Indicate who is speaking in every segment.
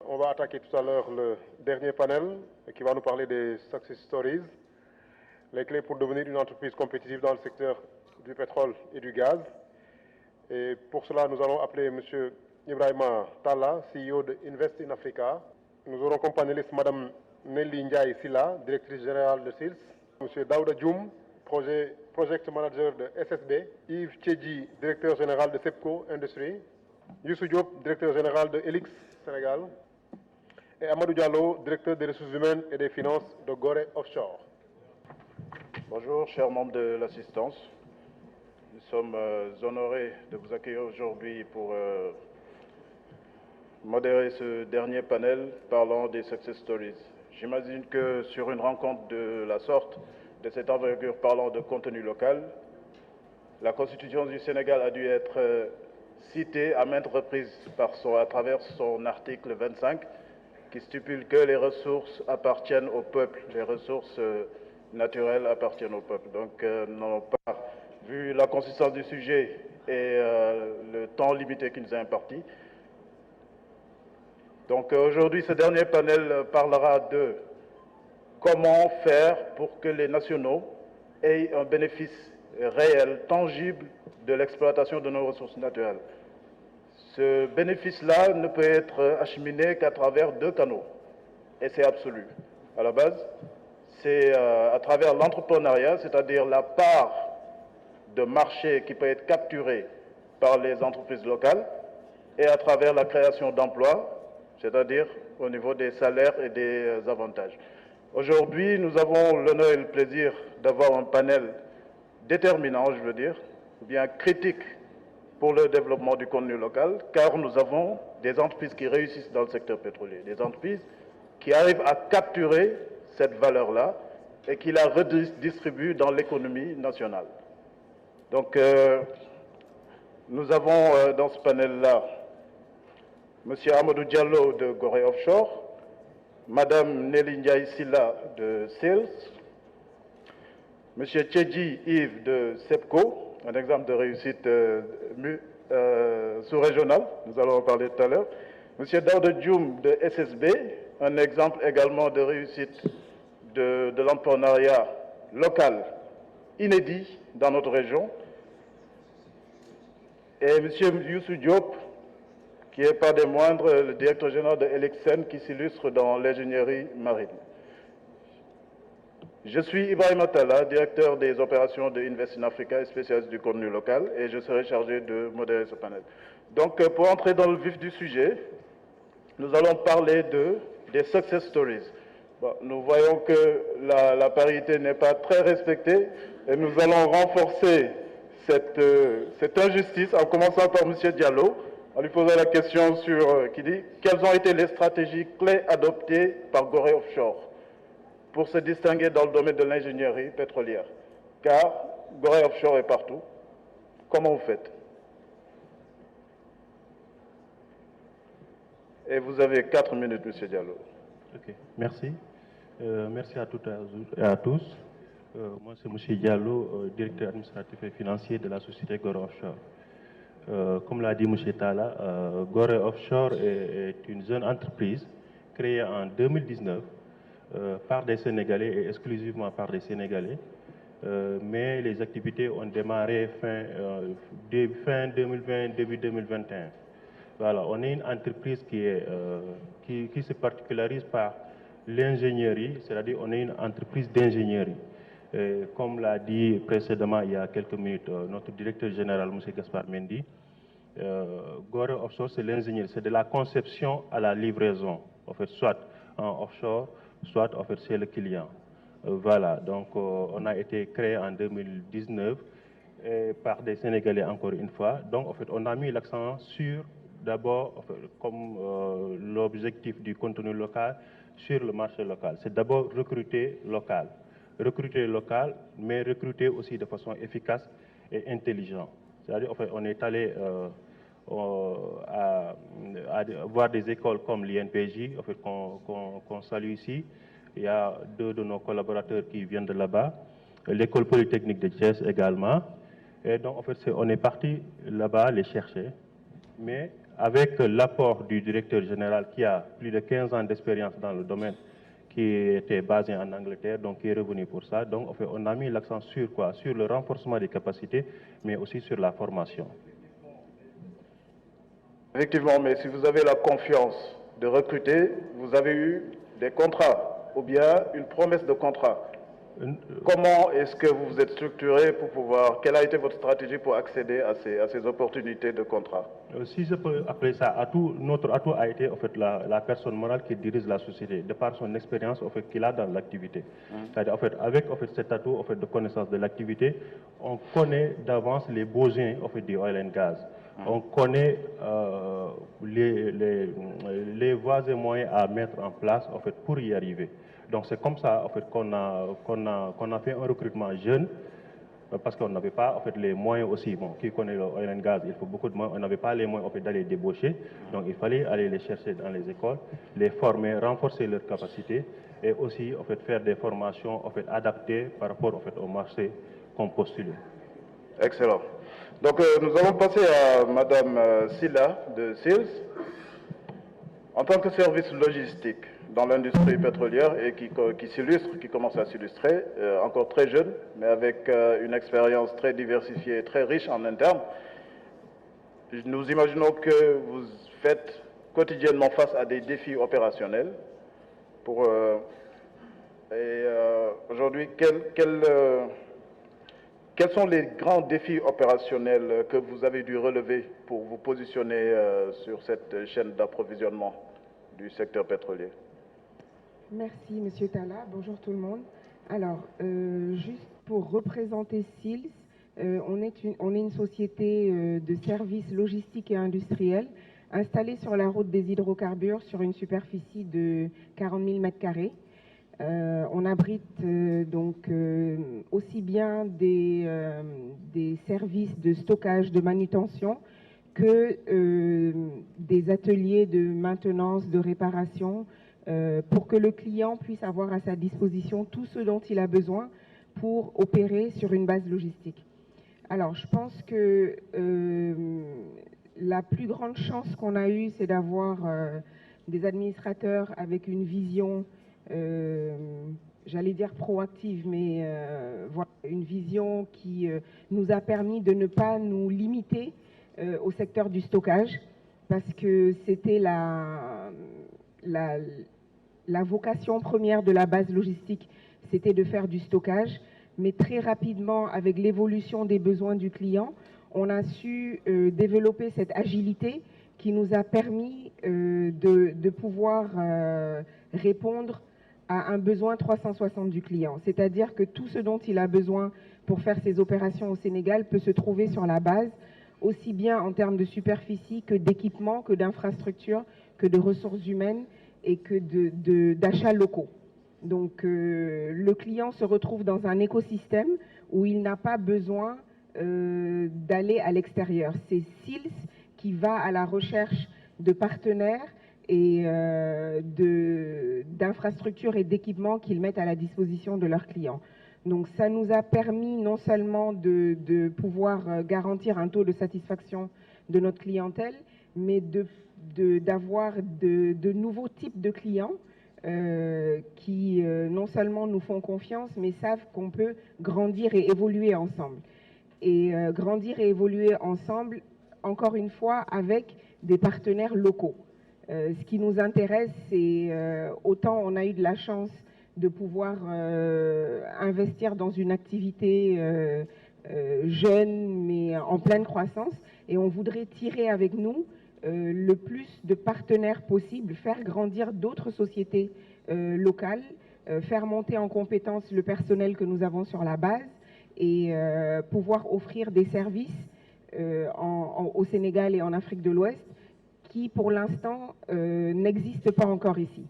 Speaker 1: On va attaquer tout à l'heure le dernier panel qui va nous parler des success stories, les clés pour devenir une entreprise compétitive dans le secteur du pétrole et du gaz. Et pour cela, nous allons appeler M. Ibrahima Talla, CEO de Invest in Africa. Nous aurons comme panélistes Mme Nelly Ndiaye Silla, directrice générale de SILS, M. Daouda Djoum, project manager de SSB, Yves Tchedji, directeur général de SEPCO Industrie, Youssou Diop, directeur général de Elix Sénégal, et Amadou Diallo, directeur des ressources humaines et des finances de Gorée Offshore.
Speaker 2: Bonjour, chers membres de l'assistance. Nous sommes honorés de vous accueillir aujourd'hui pour modérer ce dernier panel parlant des success stories. J'imagine que sur une rencontre de la sorte, de cette envergure parlant de contenu local, la Constitution du Sénégal a dû être citée à maintes reprises à travers son article 25 qui stipule que les ressources appartiennent au peuple, les ressources naturelles appartiennent au peuple. Donc, n'allons pas, vu la consistance du sujet et le temps limité qui nous est imparti. Donc, aujourd'hui, ce dernier panel parlera de comment faire pour que les nationaux aient un bénéfice réel, tangible de l'exploitation de nos ressources naturelles. Ce bénéfice-là ne peut être acheminé qu'à travers deux canaux, et c'est absolu. À la base, c'est à travers l'entrepreneuriat, c'est-à-dire la part de marché qui peut être capturée par les entreprises locales, et à travers la création d'emplois, c'est-à-dire au niveau des salaires et des avantages. Aujourd'hui, nous avons l'honneur et le plaisir d'avoir un panel déterminant, je veux dire, ou bien critique pour le développement du contenu local, car nous avons des entreprises qui réussissent dans le secteur pétrolier, des entreprises qui arrivent à capturer cette valeur-là et qui la redistribuent dans l'économie nationale. Donc, nous avons dans ce panel-là M. Amadou Diallo de Gorée Offshore, Mme Nelly Ndiaye Silla de SILS, M. Tchedji Yves de SEPCO, un exemple de réussite sous-régionale, nous allons en parler tout à l'heure, M. Daouda Djoum de SSB, un exemple également de réussite de l'entrepreneuriat local inédit dans notre région, et M. Youssou Diop, qui est pas des moindres le directeur général de Elixen, qui s'illustre dans l'ingénierie marine. Je suis Ibrahima Talla, directeur des opérations de Invest in Africa et spécialiste du contenu local, et je serai chargé de modérer ce panel. Donc, pour entrer dans le vif du sujet, nous allons parler des success stories. Bon, nous voyons que la parité n'est pas très respectée, et nous allons renforcer cette injustice en commençant par M. Diallo, en lui posant la question qui dit quelles ont été les stratégies clés adoptées par Gorée Offshore pour se distinguer dans le domaine de l'ingénierie pétrolière. Car Gorée Offshore est partout. Comment vous faites? Et vous avez 4 minutes, M. Diallo.
Speaker 3: Ok, merci. Merci à toutes et à tous. Moi, c'est M. Diallo, directeur administratif et financier de la société Gorée Offshore. Comme l'a dit M. Talla, Gorée Offshore est une jeune entreprise créée en 2019 par des Sénégalais et exclusivement par des Sénégalais. Mais les activités ont démarré fin 2020, début 2021. Voilà, on est une entreprise qui se particularise par l'ingénierie, c'est-à-dire on est une entreprise d'ingénierie. Comme l'a dit précédemment il y a quelques minutes notre directeur général, M. Gaspard Mendy, Gorée Offshore, c'est l'ingénierie, c'est de la conception à la livraison, en fait, soit en offshore, soit en fait chez le client. Voilà, donc on a été créé en 2019 par des Sénégalais encore une fois. Donc en fait, on a mis l'accent sur d'abord, comme l'objectif du contenu local, sur le marché local. C'est d'abord recruter local. Recruter local, mais recruter aussi de façon efficace et intelligente. C'est-à-dire, en fait, on est allé voir des écoles comme l'INPJ, en fait, qu'on salue ici. Il y a 2 de nos collaborateurs qui viennent de là-bas. L'école polytechnique de Thiès également. Et donc, en fait, on est parti là-bas les chercher. Mais avec l'apport du directeur général qui a plus de 15 ans d'expérience dans le domaine, qui était basé en Angleterre, donc qui est revenu pour ça. Donc, en fait, on a mis l'accent sur quoi? Sur le renforcement des capacités, mais aussi sur la formation.
Speaker 2: Effectivement, mais si vous avez la confiance de recruter, vous avez eu des contrats ou bien une promesse de contrat. Comment est-ce que vous vous êtes structuré pour pouvoir, quelle a été votre stratégie pour accéder à ces opportunités de contrat?
Speaker 3: Si je peux appeler ça atout, notre atout a été en fait la personne morale qui dirige la société, de par son expérience en fait, qu'il a dans l'activité. C'est-à-dire en fait, avec en fait, cet atout en fait, de connaissance de l'activité, on connaît d'avance les besoins en fait, du oil and gas. On connaît les voies et moyens à mettre en place en fait, pour y arriver. Donc c'est comme ça en fait, qu'on a fait un recrutement jeune, parce qu'on n'avait pas en fait, les moyens aussi. Bon, qui connaît le oil and gas, il faut beaucoup de moyens. On n'avait pas les moyens en fait, d'aller débaucher. Donc il fallait aller les chercher dans les écoles, les former, renforcer leurs capacités et aussi en fait, faire des formations en fait, adaptées par rapport en fait, au marché qu'on postulait.
Speaker 2: Excellent. Donc nous allons passer à Madame Silla de SILS. En tant que service logistique dans l'industrie pétrolière et qui s'illustre, qui commence à s'illustrer, encore très jeune, mais avec une expérience très diversifiée et très riche en interne, nous imaginons que vous faites quotidiennement face à des défis opérationnels. Aujourd'hui, quels sont les grands défis opérationnels que vous avez dû relever pour vous positionner sur cette chaîne d'approvisionnement du secteur pétrolier?
Speaker 4: Merci, Monsieur Talla. Bonjour tout le monde. Alors, juste pour représenter SILS, on est une société de services logistiques et industriels installée sur la route des hydrocarbures sur une superficie de 40 000 m². On abrite donc aussi bien des services de stockage, de manutention, que des ateliers de maintenance, de réparation, pour que le client puisse avoir à sa disposition tout ce dont il a besoin pour opérer sur une base logistique. Alors, je pense que la plus grande chance qu'on a eue, c'est d'avoir des administrateurs avec une vision, j'allais dire proactive, mais voilà, une vision qui nous a permis de ne pas nous limiter au secteur du stockage, parce que c'était la vocation première de la base logistique, c'était de faire du stockage. Mais très rapidement, avec l'évolution des besoins du client, on a su développer cette agilité qui nous a permis de pouvoir répondre à un besoin 360 du client. C'est-à-dire que tout ce dont il a besoin pour faire ses opérations au Sénégal peut se trouver sur la base, aussi bien en termes de superficie que d'équipement, que d'infrastructures, que de ressources humaines et que d'achats locaux. Donc le client se retrouve dans un écosystème où il n'a pas besoin d'aller à l'extérieur. C'est SILS qui va à la recherche de partenaires et d'infrastructures et d'équipements qu'ils mettent à la disposition de leurs clients. Donc ça nous a permis non seulement de pouvoir garantir un taux de satisfaction de notre clientèle, mais d'avoir de nouveaux types de clients qui non seulement nous font confiance, mais savent qu'on peut grandir et évoluer ensemble. Et grandir et évoluer ensemble, encore une fois, avec des partenaires locaux. Ce qui nous intéresse, c'est autant on a eu de la chance de pouvoir investir dans une activité jeune, mais en pleine croissance, et on voudrait tirer avec nous le plus de partenaires possible, faire grandir d'autres sociétés locales, faire monter en compétence le personnel que nous avons sur la base et pouvoir offrir des services au Sénégal et en Afrique de l'Ouest qui, pour l'instant, n'existent pas encore ici.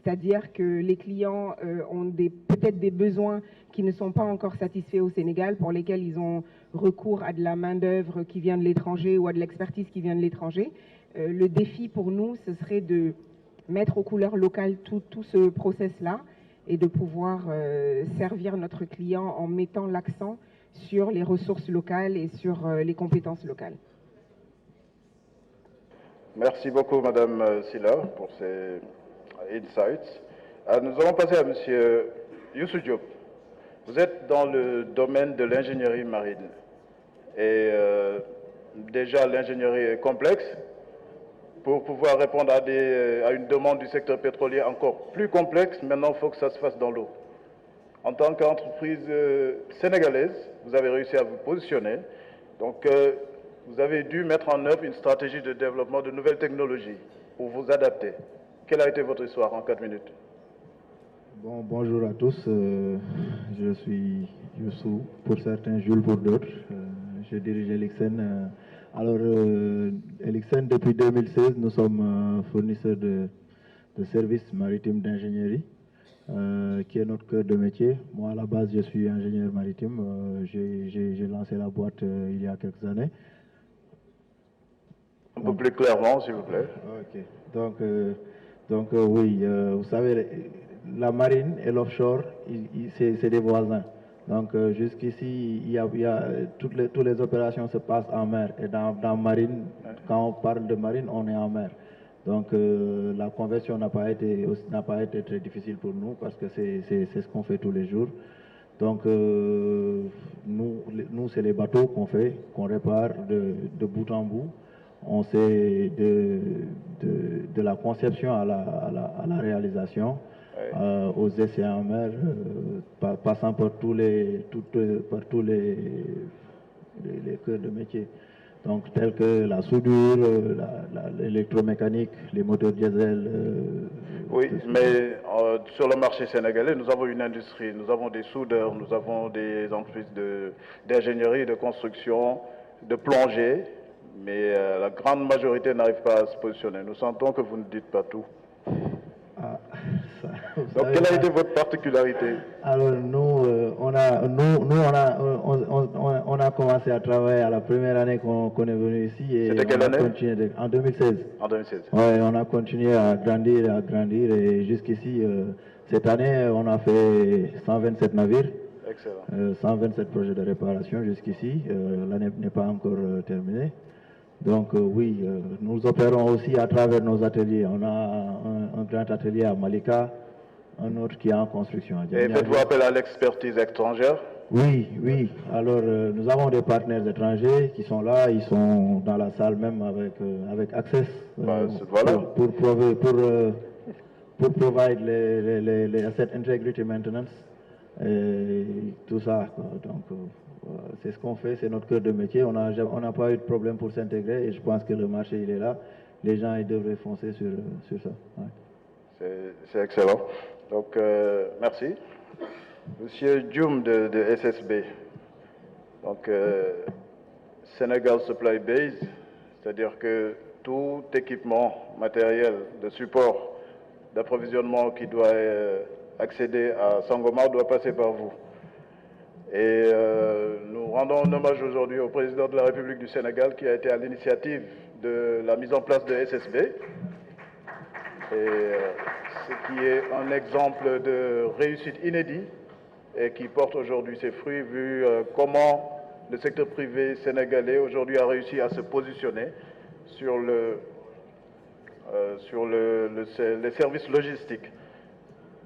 Speaker 4: C'est-à-dire que les clients ont peut-être des besoins qui ne sont pas encore satisfaits au Sénégal, pour lesquels ils ont recours à de la main-d'œuvre qui vient de l'étranger ou à de l'expertise qui vient de l'étranger. Le défi pour nous, ce serait de mettre aux couleurs locales tout ce process-là et de pouvoir servir notre client en mettant l'accent sur les ressources locales et sur les compétences locales.
Speaker 2: Merci beaucoup, Madame Silla, pour ces insights. Nous allons passer à Monsieur Youssou Diop. Vous êtes dans le domaine de l'ingénierie marine. Et déjà, l'ingénierie est complexe. Pour pouvoir répondre à une demande du secteur pétrolier encore plus complexe, maintenant, il faut que ça se fasse dans l'eau. En tant qu'entreprise sénégalaise, vous avez réussi à vous positionner. Donc, vous avez dû mettre en œuvre une stratégie de développement de nouvelles technologies pour vous adapter. Quelle a été votre histoire en 4 minutes?
Speaker 5: Bon, bonjour à tous. Je suis Youssou, pour certains, Jules pour d'autres. Je dirige Elixen. Alors, Elixen, depuis 2016, nous sommes fournisseurs de services maritimes d'ingénierie, qui est notre cœur de métier. Moi, à la base, je suis ingénieur maritime. J'ai lancé la boîte il y a quelques années.
Speaker 2: Un peu plus clairement, s'il vous plaît.
Speaker 5: Ok. Donc oui, vous savez, la marine et l'offshore, c'est des voisins. Donc jusqu'ici, toutes les opérations se passent en mer. Et dans marine, quand on parle de marine, on est en mer. Donc la conversion n'a pas été très difficile pour nous parce que c'est ce qu'on fait tous les jours. Donc nous c'est les bateaux qu'on répare de bout en bout. On sait de la conception à la réalisation, aux essais en mer, passant par tous les cœurs de métier. Donc tels que la soudure, l'électromécanique, les moteurs diesel.
Speaker 2: Oui, mais sur le marché sénégalais, nous avons une industrie, nous avons des soudeurs, nous avons des entreprises d'ingénierie, de construction, de plongée. Mais la grande majorité n'arrive pas à se positionner. Nous sentons que vous ne dites pas tout. Donc, quelle a été votre particularité?
Speaker 5: Alors, nous, on a commencé à travailler à la première année qu'on est venu ici.
Speaker 2: C'était quelle année?
Speaker 5: En 2016.
Speaker 2: En 2016.
Speaker 5: Oui, on a continué à grandir, et jusqu'ici, cette année, on a fait 127 navires.
Speaker 2: Excellent.
Speaker 5: 127 projets de réparation jusqu'ici. L'année n'est pas encore terminée. Donc oui, nous opérons aussi à travers nos ateliers. On a un grand atelier à Malika, un autre qui est en construction.
Speaker 2: Et faites-vous appel à l'expertise étrangère?
Speaker 5: Oui, oui. Alors nous avons des partenaires étrangers qui sont là, ils sont dans la salle même avec Access
Speaker 2: voilà.
Speaker 5: pour provide les asset integrity maintenance et tout ça, quoi. Donc c'est ce qu'on fait, c'est notre cœur de métier. On n'a pas eu de problème pour s'intégrer et je pense que le marché il est là. Les gens ils devraient foncer sur ça. Ouais.
Speaker 2: C'est excellent. Donc merci. Monsieur Djoum de SSB. Donc Senegal Supply Base, c'est-à-dire que tout équipement matériel de support d'approvisionnement qui doit accéder à Sangomar doit passer par vous. Et nous rendons un hommage aujourd'hui au président de la République du Sénégal qui a été à l'initiative de la mise en place de SSB. Et ce qui est un exemple de réussite inédit et qui porte aujourd'hui ses fruits vu comment le secteur privé sénégalais aujourd'hui a réussi à se positionner sur les services logistiques.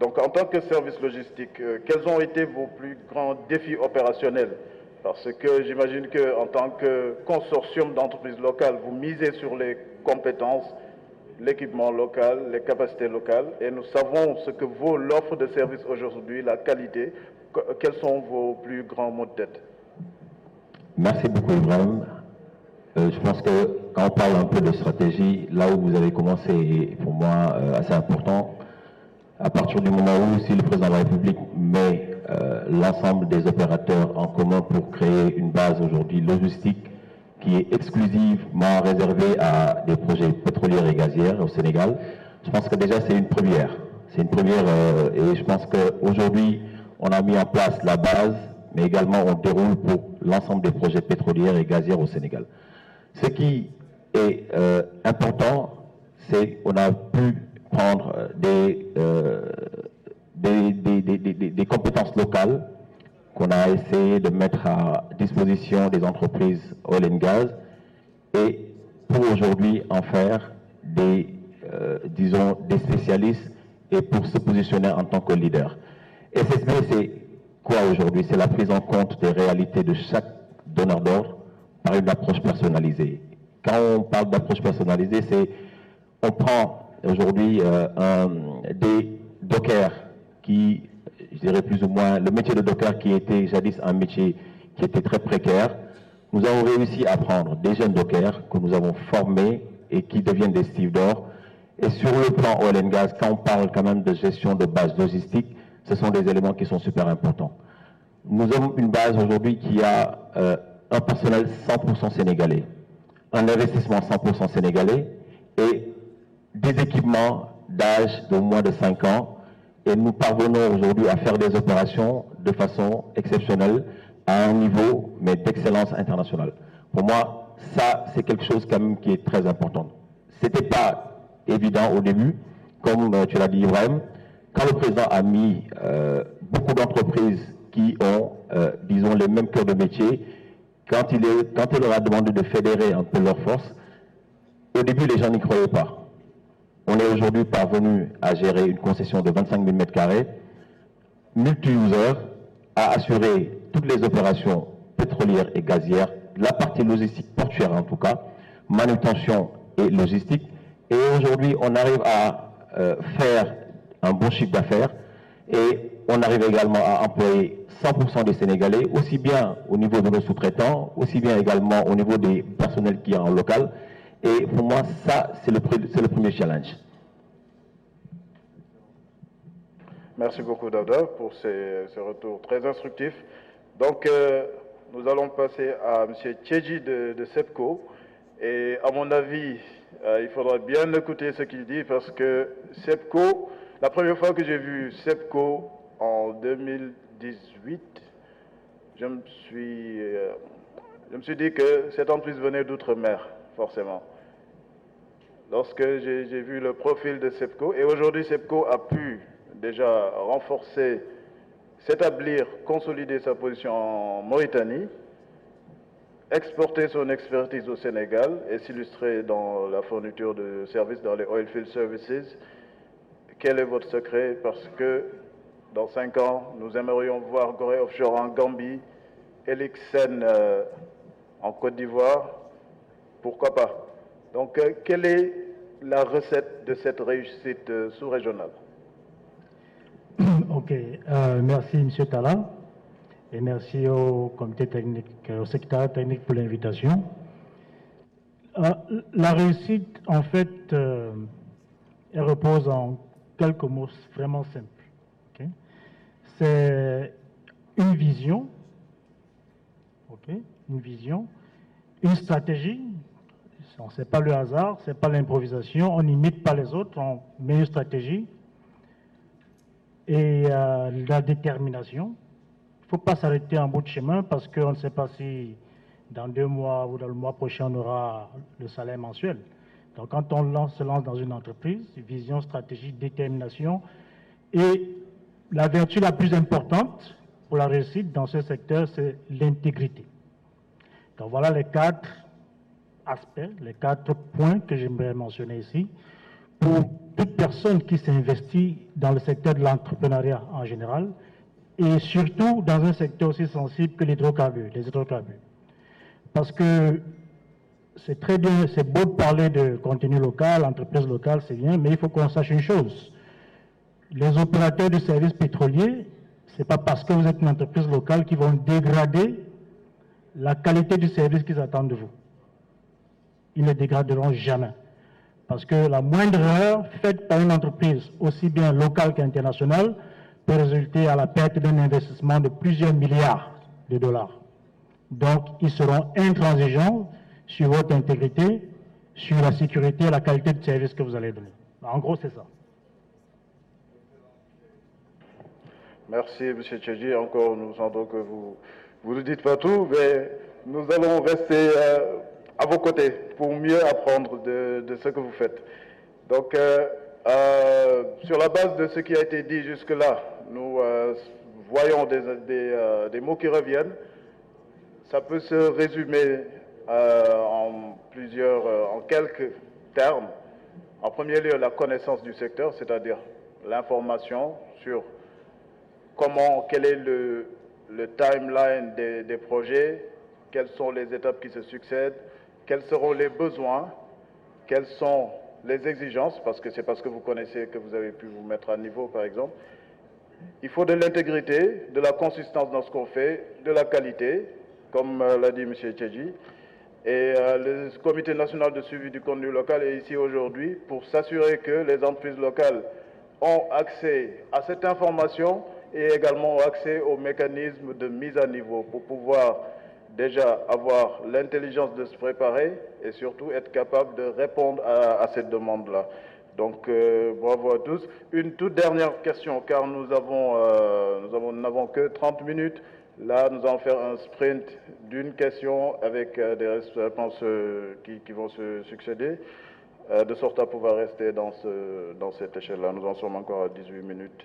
Speaker 2: Donc, en tant que service logistique, quels ont été vos plus grands défis opérationnels? Parce que j'imagine qu'en tant que consortium d'entreprises locales, vous misez sur les compétences, l'équipement local, les capacités locales, et nous savons ce que vaut l'offre de service aujourd'hui, la qualité. Quels sont vos plus grands maux de tête?
Speaker 6: Merci beaucoup, Ibrahim. Je pense que quand on parle un peu de stratégie, là où vous avez commencé est pour moi assez important. À partir du moment où si le président de la République met l'ensemble des opérateurs en commun pour créer une base aujourd'hui logistique qui est exclusivement réservée à des projets pétroliers et gazières au Sénégal, je pense que déjà c'est une première. C'est une première et je pense qu'aujourd'hui on a mis en place la base, mais également on déroule pour l'ensemble des projets pétroliers et gazières au Sénégal. Ce qui est important, c'est qu'on a pu prendre des compétences locales qu'on a essayé de mettre à disposition des entreprises oil and gas et pour aujourd'hui en faire disons, des spécialistes et pour se positionner en tant que leader. SSB, c'est quoi aujourd'hui? C'est la prise en compte des réalités de chaque donneur d'ordre par une approche personnalisée. Quand on parle d'approche personnalisée, c'est on prend aujourd'hui des dockers qui, je dirais plus ou moins, le métier de docker qui était jadis un métier qui était très précaire. Nous avons réussi à prendre des jeunes dockers que nous avons formés et qui deviennent des stevedores. Et sur le plan oil and gas, quand on parle quand même de gestion de base logistique, ce sont des éléments qui sont super importants. Nous avons une base aujourd'hui qui a un personnel 100% sénégalais, un investissement 100% sénégalais et des équipements d'âge de moins de 5 ans. Et nous parvenons aujourd'hui à faire des opérations de façon exceptionnelle à un niveau, mais d'excellence internationale. Pour moi, ça, c'est quelque chose quand même qui est très important. Ce n'était pas évident au début, comme tu l'as dit, Ibrahim. Quand le président a mis beaucoup d'entreprises qui ont, disons, les mêmes cœurs de métier, quand il leur a demandé de fédérer un peu leurs forces, au début, les gens n'y croyaient pas. On est aujourd'hui parvenu à gérer une concession de 25 000 m², multi-user, à assurer toutes les opérations pétrolières et gazières, la partie logistique portuaire en tout cas, manutention et logistique. Et aujourd'hui, on arrive à faire un bon chiffre d'affaires et on arrive également à employer 100% des Sénégalais, aussi bien au niveau de nos sous-traitants, aussi bien également au niveau des personnels qui sont en local. Et pour moi, ça, c'est le premier challenge.
Speaker 2: Merci beaucoup, Dada, pour ces retours très instructifs. Donc, nous allons passer à M. Tchédji de SEPCO. Et à mon avis, il faudra bien écouter ce qu'il dit parce que SEPCO, la première fois que j'ai vu SEPCO en 2018, je me suis dit que cette entreprise venait d'outre-mer, forcément. Lorsque j'ai vu le profil de SEPCO, et aujourd'hui SEPCO a pu déjà renforcer, s'établir, consolider sa position en Mauritanie, exporter son expertise au Sénégal et s'illustrer dans la fourniture de services dans les oilfield services. Quel est votre secret? Parce que dans 5 ans, nous aimerions voir Gorée Offshore en Gambie, Elixen en Côte d'Ivoire, pourquoi pas? Donc, quelle est la recette de cette réussite sous-régionale?
Speaker 7: Ok, merci M. Talla et merci au comité technique, au secrétaire technique pour l'invitation. La réussite, en fait, elle repose en quelques mots vraiment simples. Okay? C'est une vision, okay? Une vision, une stratégie. Ce n'est pas le hasard, ce n'est pas l'improvisation, on n'imite pas les autres, on met une stratégie et la détermination. Il ne faut pas s'arrêter en bout de chemin parce qu'on ne sait pas si dans 2 mois ou dans le mois prochain on aura le salaire mensuel. Donc quand on se lance dans une entreprise, vision, stratégie, détermination et la vertu la plus importante pour la réussite dans ce secteur, c'est l'intégrité. Donc voilà les 4 aspects, les 4 points que j'aimerais mentionner ici pour toute personne qui s'investit dans le secteur de l'entrepreneuriat en général et surtout dans un secteur aussi sensible que les hydrocarbures. Parce que c'est très bien, c'est beau de parler de contenu local, entreprise locale, c'est bien, mais il faut qu'on sache une chose. Les opérateurs de services pétroliers, ce n'est pas parce que vous êtes une entreprise locale qu'ils vont dégrader la qualité du service qu'ils attendent de vous. Ils ne dégraderont jamais. Parce que la moindre erreur faite par une entreprise, aussi bien locale qu'internationale, peut résulter à la perte d'un investissement de plusieurs milliards de dollars. Donc, ils seront intransigeants sur votre intégrité, sur la sécurité et la qualité de service que vous allez donner. En gros, c'est ça.
Speaker 2: Merci, M. Tchédji. Encore, nous sentons que vous ne dites pas tout, mais nous allons rester à vos côtés pour mieux apprendre de ce que vous faites. Donc, sur la base de ce qui a été dit jusque-là, nous voyons des mots qui reviennent. Ça peut se résumer en quelques termes. En premier lieu, la connaissance du secteur, c'est-à-dire l'information sur quel est le timeline des projets, quelles sont les étapes qui se succèdent, quels seront les besoins, quelles sont les exigences, parce que c'est parce que vous connaissez que vous avez pu vous mettre à niveau, par exemple. Il faut de l'intégrité, de la consistance dans ce qu'on fait, de la qualité, comme l'a dit M. Tchédji. Et le Comité national de suivi du contenu local est ici aujourd'hui pour s'assurer que les entreprises locales ont accès à cette information et également accès aux mécanismes de mise à niveau pour pouvoir déjà avoir l'intelligence de se préparer et surtout être capable de répondre à cette demande-là. Donc, bravo à tous. Une toute dernière question, car nous n'avons que 30 minutes. Là, nous allons faire un sprint d'une question avec des réponses qui vont se succéder, de sorte à pouvoir rester dans cette échelle-là. Nous en sommes encore à 18 minutes.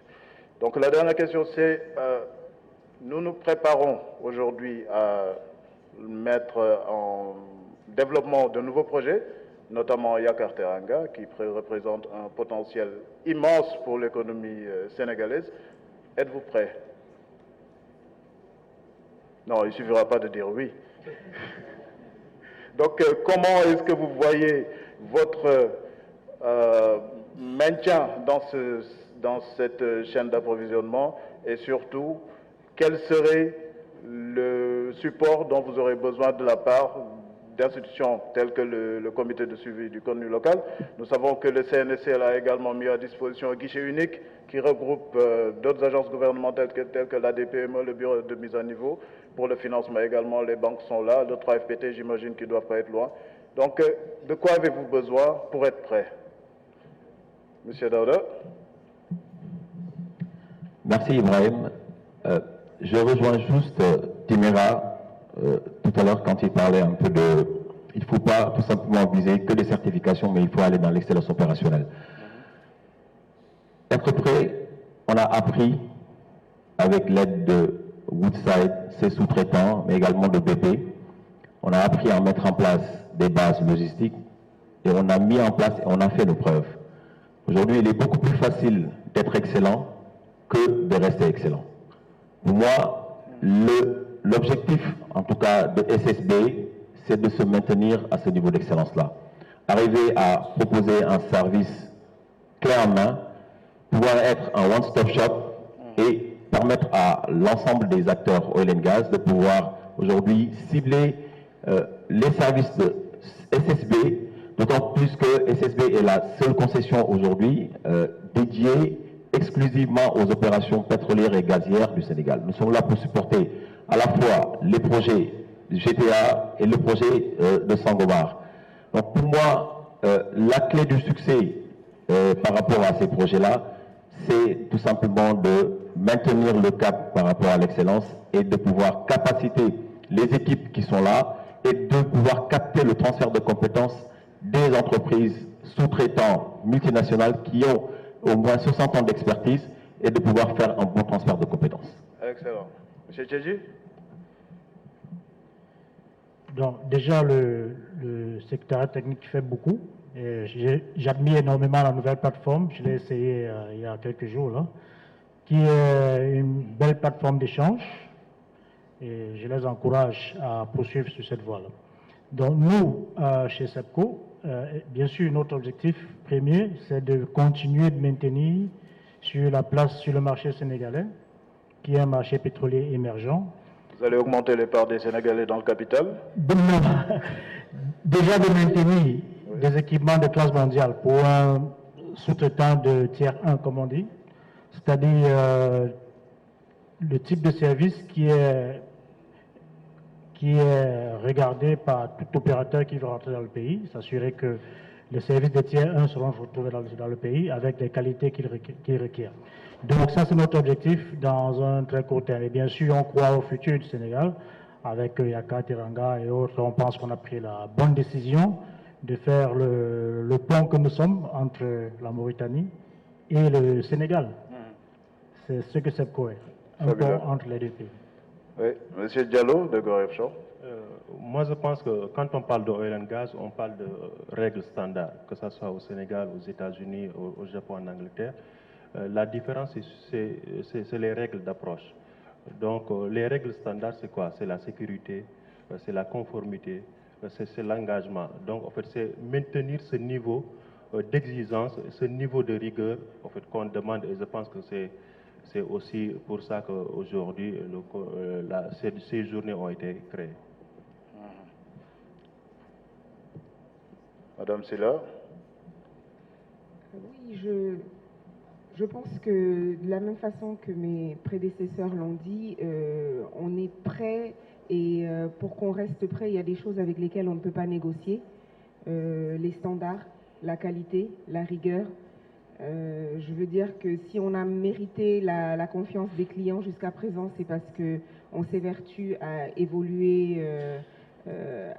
Speaker 2: Donc, la dernière question, c'est, nous nous préparons aujourd'hui à mettre en développement de nouveaux projets, notamment Yakar Teranga, qui représente un potentiel immense pour l'économie sénégalaise. Êtes-vous prêts? Non, il ne suffira pas de dire oui. Donc, comment est-ce que vous voyez votre maintien dans cette chaîne d'approvisionnement et surtout, quel serait le support dont vous aurez besoin de la part d'institutions telles que le comité de suivi du contenu local? Nous savons que le CNSL a également mis à disposition un guichet unique qui regroupe d'autres agences gouvernementales telles que l'ADPME, le bureau de mise à niveau. Pour le financement également, les banques sont là, le 3FPT, j'imagine qu'ils ne doivent pas être loin. Donc, de quoi avez-vous besoin pour être prêt? Monsieur Daouda.
Speaker 6: Merci Ibrahim. Je rejoins juste Timéra tout à l'heure quand il parlait un peu de... Il ne faut pas tout simplement viser que des certifications, mais il faut aller dans l'excellence opérationnelle. Être prêt, on a appris avec l'aide de Woodside, ses sous-traitants, mais également de BP. On a appris à mettre en place des bases logistiques et on a mis en place et on a fait nos preuves. Aujourd'hui, il est beaucoup plus facile d'être excellent que de rester excellent. Pour moi, l'objectif, en tout cas de SSB, c'est de se maintenir à ce niveau d'excellence-là. Arriver à proposer un service clé en main, pouvoir être un one-stop shop et permettre à l'ensemble des acteurs oil and gas de pouvoir aujourd'hui cibler les services de SSB, d'autant plus que SSB est la seule concession aujourd'hui dédiée exclusivement aux opérations pétrolières et gazières du Sénégal. Nous sommes là pour supporter à la fois les projets GTA et le projet de Sangomar. Donc pour moi, la clé du succès par rapport à ces projets-là, c'est tout simplement de maintenir le cap par rapport à l'excellence et de pouvoir capaciter les équipes qui sont là et de pouvoir capter le transfert de compétences des entreprises sous-traitants multinationales qui ont au moins 60 ans d'expertise et de pouvoir faire un bon transfert de compétences.
Speaker 2: Excellent. Monsieur Tchédji?
Speaker 7: Donc, déjà, le secrétariat technique fait beaucoup. J'admire énormément la nouvelle plateforme. Je l'ai essayé il y a quelques jours, là, qui est une belle plateforme d'échange. Et je les encourage à poursuivre sur cette voie-là. Donc, nous, chez SEPCO, bien sûr, notre objectif premier, c'est de continuer de maintenir sur la place sur le marché sénégalais, qui est un marché pétrolier émergent.
Speaker 2: Vous allez augmenter les parts des Sénégalais dans le capital?
Speaker 7: Déjà de maintenir des équipements de classe mondiale pour un sous-traitant de tiers 1, comme on dit, c'est-à-dire le type de service qui est regardé par tout opérateur qui veut rentrer dans le pays, s'assurer que les services de tiers 1 seront retrouvés dans le pays avec les qualités qu'il requiert. Donc ça, c'est notre objectif dans un très court terme. Et bien sûr, on croit au futur du Sénégal avec Yakar Teranga et autres. On pense qu'on a pris la bonne décision de faire le pont que nous sommes entre la Mauritanie et le Sénégal. C'est ce que SEPCO est, un pont entre les deux pays.
Speaker 2: Oui, Monsieur Diallo de Gorée Offshore.
Speaker 3: Moi, je pense que quand on parle de oil and gas, on parle de règles standards, que ce soit au Sénégal, aux États-Unis, au Japon, en Angleterre. La différence, c'est les règles d'approche. Donc, les règles standards, c'est quoi? C'est la sécurité, c'est la conformité, c'est l'engagement. Donc, en fait, c'est maintenir ce niveau d'exigence, ce niveau de rigueur en fait, qu'on demande. Et je pense que c'est aussi pour ça qu'aujourd'hui, ces journées ont été créées.
Speaker 2: Madame Silla.
Speaker 4: Oui, je pense que de la même façon que mes prédécesseurs l'ont dit, on est prêt et pour qu'on reste prêt, il y a des choses avec lesquelles on ne peut pas négocier. Les standards, la qualité, la rigueur. Je veux dire que si on a mérité la confiance des clients jusqu'à présent, c'est parce qu'on s'évertue à évoluer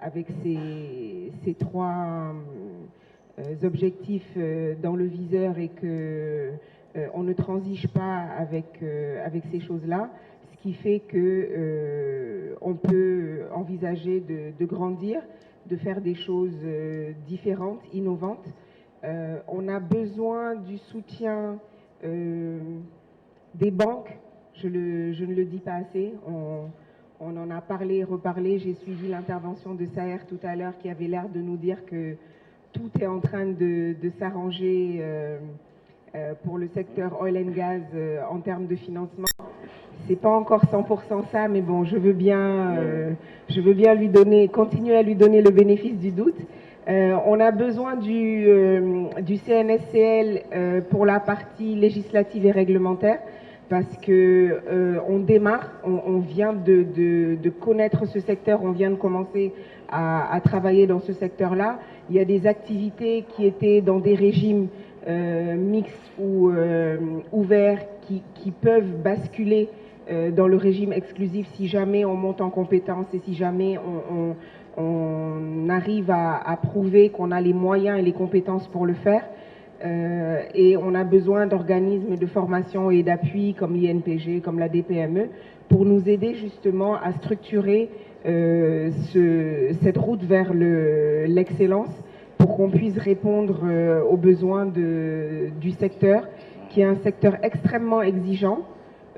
Speaker 4: avec ces trois objectifs dans le viseur et que on ne transige pas avec ces choses-là, ce qui fait que on peut envisager de grandir, de faire des choses différentes, innovantes. On a besoin du soutien des banques, je ne le dis pas assez, on en a parlé et reparlé. J'ai suivi l'intervention de Saher tout à l'heure qui avait l'air de nous dire que tout est en train de s'arranger pour le secteur oil and gas en termes de financement. C'est pas encore 100% ça, mais bon, je veux bien continuer à lui donner le bénéfice du doute. On a besoin du CNSCL pour la partie législative et réglementaire parce que on démarre, on vient de connaître ce secteur, on vient de commencer à travailler dans ce secteur-là. Il y a des activités qui étaient dans des régimes mixtes ou ouverts qui peuvent basculer dans le régime exclusif si jamais on monte en compétence et si jamais on arrive à prouver qu'on a les moyens et les compétences pour le faire. Et on a besoin d'organismes de formation et d'appui comme l'INPG, comme la DPME, pour nous aider justement à structurer cette route vers l'excellence, pour qu'on puisse répondre aux besoins du secteur, qui est un secteur extrêmement exigeant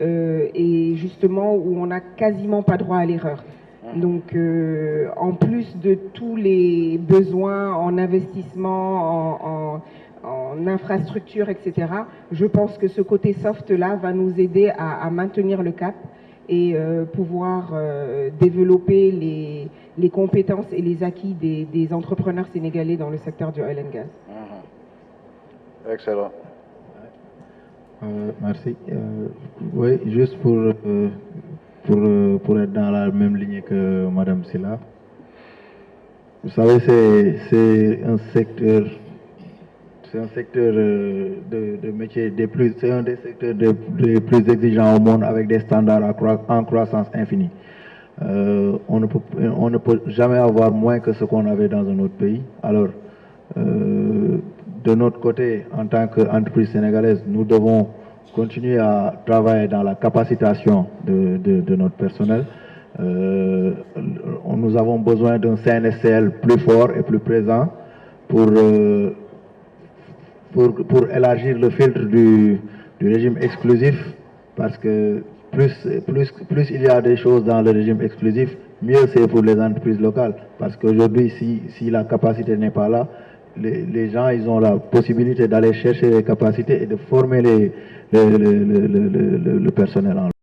Speaker 4: et justement où on n'a quasiment pas droit à l'erreur. Donc, en plus de tous les besoins en investissement, en infrastructure, etc., je pense que ce côté soft-là va nous aider à maintenir le cap et pouvoir développer les compétences et les acquis des entrepreneurs sénégalais dans le secteur du oil and gas.
Speaker 2: Excellent.
Speaker 5: Merci. Oui, juste pour être dans la même ligne que Madame Silla. Vous savez, c'est un secteur de métier c'est un des secteurs des plus exigeants au monde avec des standards en croissance infinie. On ne peut jamais avoir moins que ce qu'on avait dans un autre pays. Alors, de notre côté, en tant qu'entreprise sénégalaise, nous devons continuer à travailler dans la capacitation de notre personnel. Nous avons besoin d'un CNSCL plus fort et plus présent pour élargir le filtre du régime exclusif, parce que plus il y a des choses dans le régime exclusif, mieux c'est pour les entreprises locales. Parce qu'aujourd'hui, si la capacité n'est pas là, les gens, ils ont la possibilité d'aller chercher les capacités et de former le personnel en